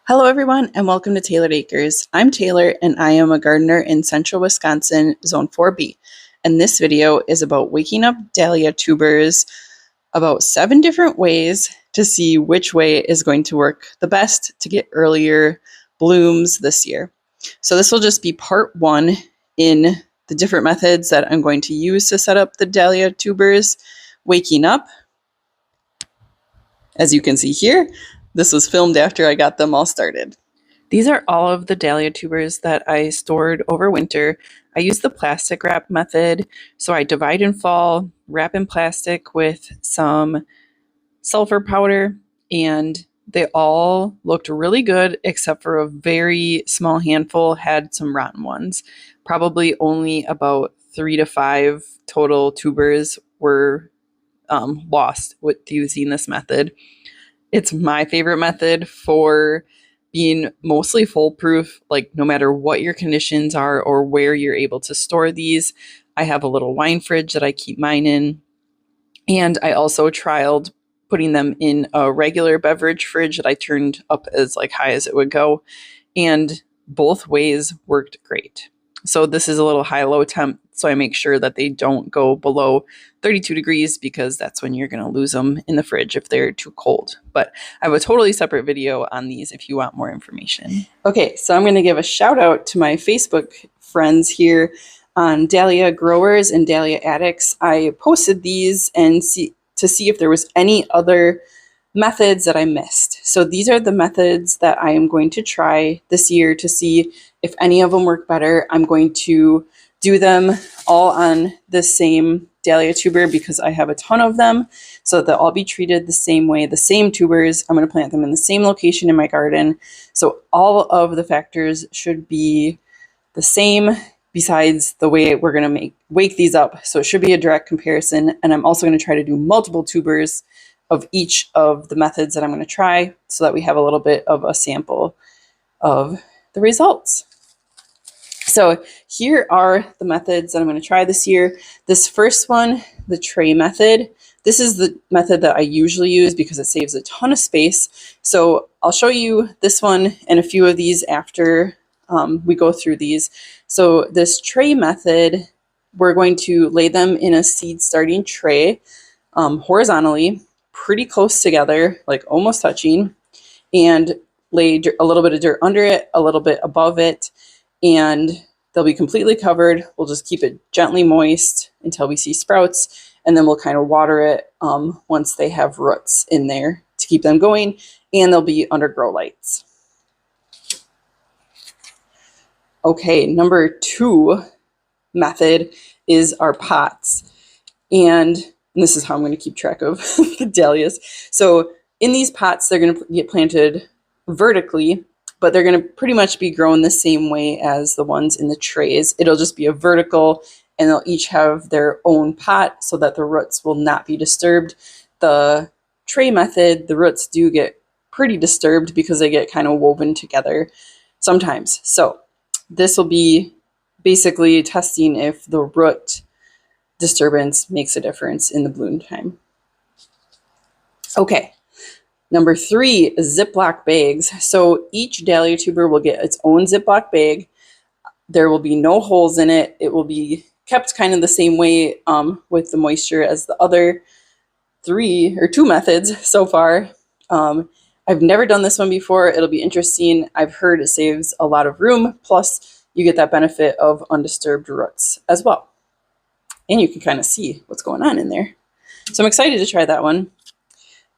Hello, everyone, and welcome to Tailored Acres. I'm Taylor, and I am a gardener in central Wisconsin, Zone 4B. And this video is about waking up dahlia tubers about 7 different ways to see which way is going to work the best to get earlier blooms this year. So this will just be part 1 in the different methods that I'm going to use to set up the dahlia tubers waking up. As you can see here, this was filmed after I got them all started. These are all of the dahlia tubers that I stored over winter. I use the plastic wrap method. So I divide and fall, wrap in plastic with some sulfur powder, and they all looked really good except for a very small handful had some rotten ones. Probably only about 3 to 5 total tubers were lost with using this method. It's my favorite method for being mostly foolproof, like no matter what your conditions are or where you're able to store these. I have a little wine fridge that I keep mine in. And I also trialed putting them in a regular beverage fridge that I turned up as like high as it would go. And both ways worked great. So this is a little high-low temp, so I make sure that they don't go below 32 degrees because that's when you're going to lose them in the fridge if they're too cold. But I have a totally separate video on these if you want more information. Okay, so I'm going to give a shout out to my Facebook friends here on Dahlia Growers and Dahlia Addicts. I posted these and to see if there was any other methods that I missed. So these are the methods that I am going to try this year to see if any of them work better. I'm going to do them all on the same dahlia tuber because I have a ton of them. So they'll all be treated the same way, the same tubers. I'm going to plant them in the same location in my garden. So all of the factors should be the same besides the way we're going to wake these up. So it should be a direct comparison. And I'm also going to try to do multiple tubers of each of the methods that I'm going to try so that we have a little bit of a sample of the results. So here are the methods that I'm going to try this year. This first one, the tray method, this is the method that I usually use because it saves a ton of space. So I'll show you this one and a few of these after we go through these. So this tray method, we're going to lay them in a seed starting tray horizontally, pretty close together, like almost touching, and lay a little bit of dirt under it, a little bit above it, and they'll be completely covered. We'll just keep it gently moist until we see sprouts, and then we'll kind of water it once they have roots in there to keep them going, and they'll be under grow lights. Okay, number 2 method is our pots, and this is how I'm going to keep track of the dahlias. So in these pots, they're going to get planted vertically, but they're going to pretty much be grown the same way as the ones in the trays. It'll just be a vertical, and they'll each have their own pot so that the roots will not be disturbed. The tray method, the roots do get pretty disturbed because they get kind of woven together sometimes. So this will be basically testing if the root disturbance makes a difference in the bloom time. Okay, number 3, ziplock bags. So each dahlia tuber will get its own ziplock bag. There will be no holes in it. It will be kept kind of the same way with the moisture as the other 2 methods so far. I've never done this one before. It'll be interesting. I've heard it saves a lot of room, plus you get that benefit of undisturbed roots as well. And you can kind of see what's going on in there. So I'm excited to try that one.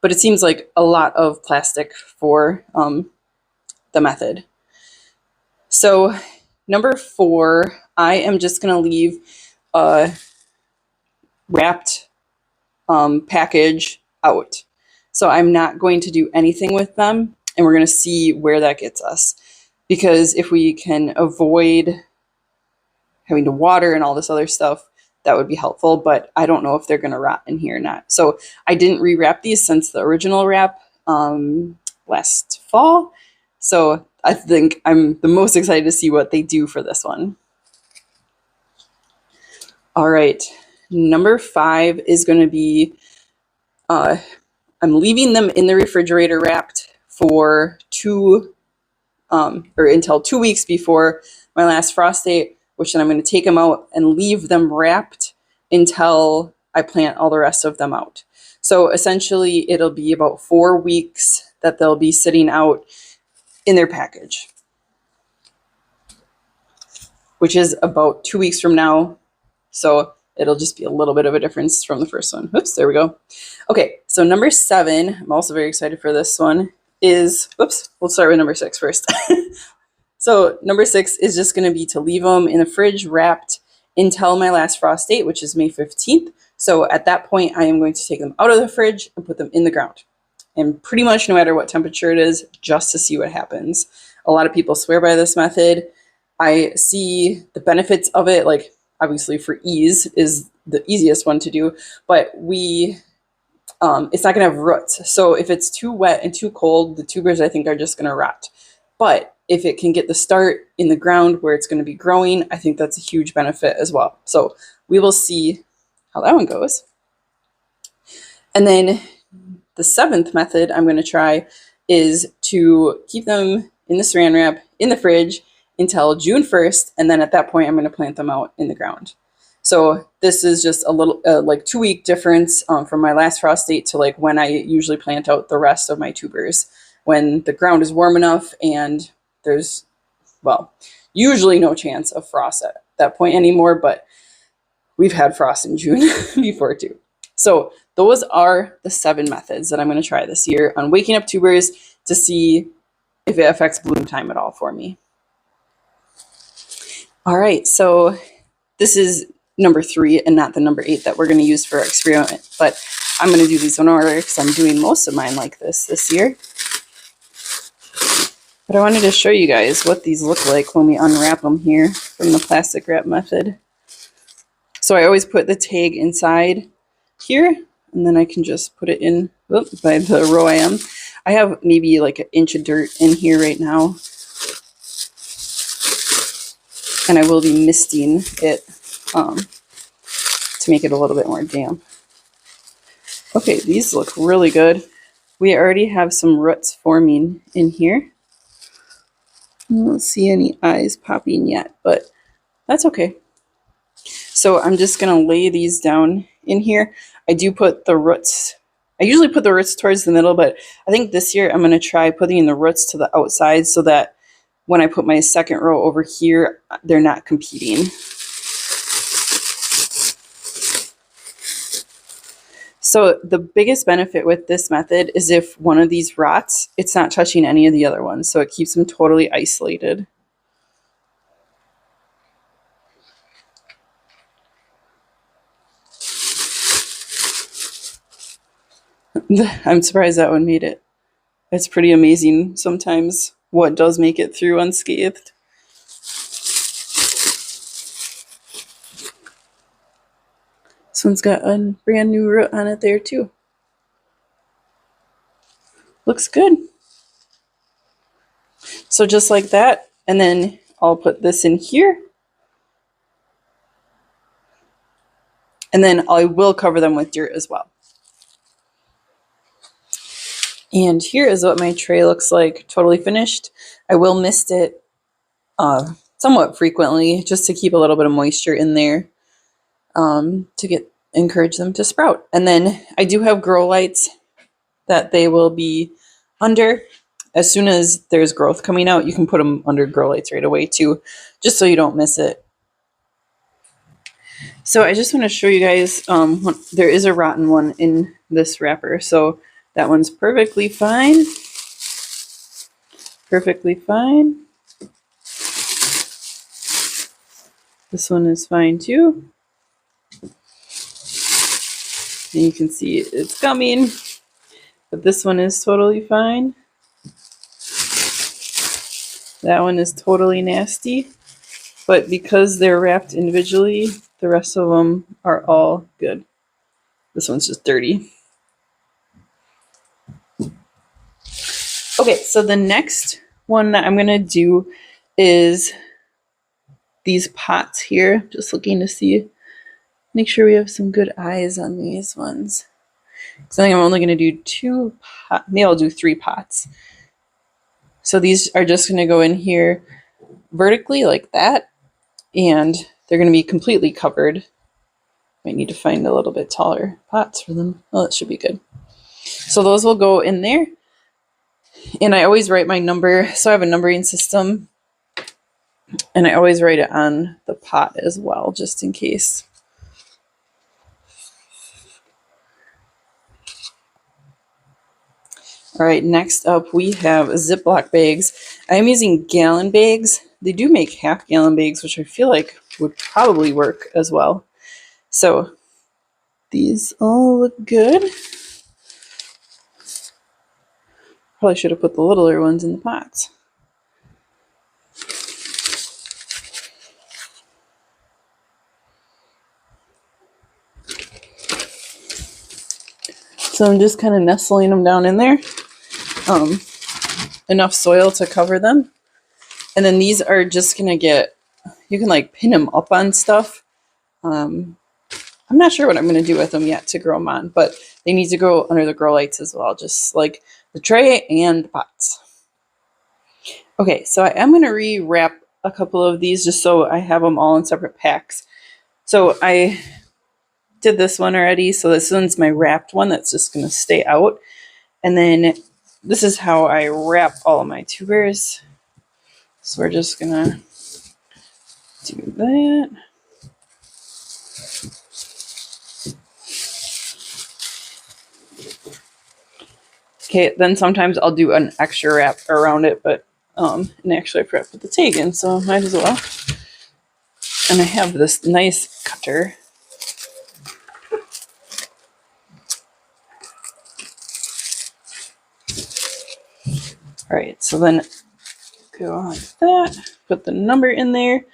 But it seems like a lot of plastic for the method. So number 4, I am just going to leave a wrapped package out. So I'm not going to do anything with them, and we're going to see where that gets us. Because if we can avoid having to water and all this other stuff, that would be helpful, but I don't know if they're going to rot in here or not. So I didn't rewrap these since the original wrap last fall. So I think I'm the most excited to see what they do for this one. All right, number 5 is going to be, I'm leaving them in the refrigerator wrapped for 2 or until 2 weeks before my last frost date, which then I'm going to take them out and leave them wrapped until I plant all the rest of them out. So essentially it'll be about 4 weeks that they'll be sitting out in their package, which is about 2 weeks from now. So it'll just be a little bit of a difference from the first one. Oops, there we go. Okay, so number 7, I'm also very excited for this one, is, whoops, we'll start with number 6 first. So number 6 is just going to be to leave them in the fridge wrapped until my last frost date, which is May 15th. So at that point, I am going to take them out of the fridge and put them in the ground. And pretty much no matter what temperature it is, just to see what happens. A lot of people swear by this method. I see the benefits of it, like obviously for ease is the easiest one to do, but it's not going to have roots. So if it's too wet and too cold, the tubers I think are just going to rot. But if it can get the start in the ground where it's going to be growing, I think that's a huge benefit as well. So we will see how that one goes. And then the 7th method I'm going to try is to keep them in the saran wrap in the fridge until June 1st. And then at that point, I'm going to plant them out in the ground. So this is just a little like 2 week difference from my last frost date to like when I usually plant out the rest of my tubers, when the ground is warm enough and there's, well, usually no chance of frost at that point anymore, but we've had frost in June before too. So those are the 7 methods that I'm going to try this year on waking up tubers to see if it affects bloom time at all for me. All right, so this is number 3 and not the number 8 that we're going to use for our experiment, but I'm going to do these in order because I'm doing most of mine like this year. But I wanted to show you guys what these look like when we unwrap them here from the plastic wrap method. So I always put the tag inside here, and then I can just put it in by the row I am. I have maybe like an inch of dirt in here right now, and I will be misting it to make it a little bit more damp. Okay, these look really good. We already have some roots forming in here. I don't see any eyes popping yet, but that's okay. So I'm just going to lay these down in here. I do put the roots, I usually put the roots towards the middle, but I think this year I'm going to try putting the roots to the outside so that when I put my second row over here, they're not competing. So the biggest benefit with this method is if one of these rots, it's not touching any of the other ones. So it keeps them totally isolated. I'm surprised that one made it. It's pretty amazing sometimes what does make it through unscathed. This one's got a brand new root on it there too. Looks good. So just like that, and then I'll put this in here. And then I will cover them with dirt as well. And here is what my tray looks like, totally finished. I will mist it somewhat frequently just to keep a little bit of moisture in there to encourage them to sprout. And then I do have grow lights that they will be under. As soon as there's growth coming out, you can put them under grow lights right away too, just so you don't miss it. So I just want to show you guys, there is a rotten one in this wrapper. So that one's perfectly fine. Perfectly fine. This one is fine too. And you can see it's coming. But this one is totally fine. That one is totally nasty. But because they're wrapped individually, the rest of them are all good. This one's just dirty. Okay, so the next one that I'm going to do is these pots here. Just looking to see, make sure we have some good eyes on these ones. So I think I'm only going to do 2 pots. Maybe I'll do 3 pots. So these are just going to go in here vertically like that, and they're going to be completely covered. Might need to find a little bit taller pots for them. Oh, that should be good. So those will go in there. And I always write my number. So I have a numbering system. And I always write it on the pot as well, just in case. All right, next up we have Ziploc bags. I am using gallon bags. They do make half-gallon bags, which I feel like would probably work as well. So these all look good. Probably should have put the littler ones in the pots. So I'm just kind of nestling them down in there. Enough soil to cover them. And then these are just going to get, you can like pin them up on stuff. I'm not sure what I'm going to do with them yet to grow them on, but they need to go under the grow lights as well, just like the tray and the pots. Okay, so I am going to rewrap a couple of these just so I have them all in separate packs. So I did this one already, so this one's my wrapped one that's just going to stay out. And then this is how I wrap all of my tubers. So we're just going to do that. Okay, then sometimes I'll do an extra wrap around it, but and actually I forgot to put the tag in, so might as well. And I have this nice cutter. All right, so then go like that, put the number in there,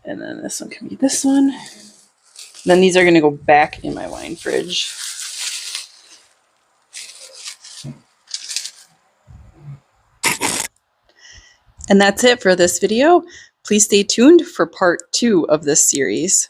and then this one can be this one. Then these are going to go back in my wine fridge. And that's it for this video. Please stay tuned for part 2 of this series.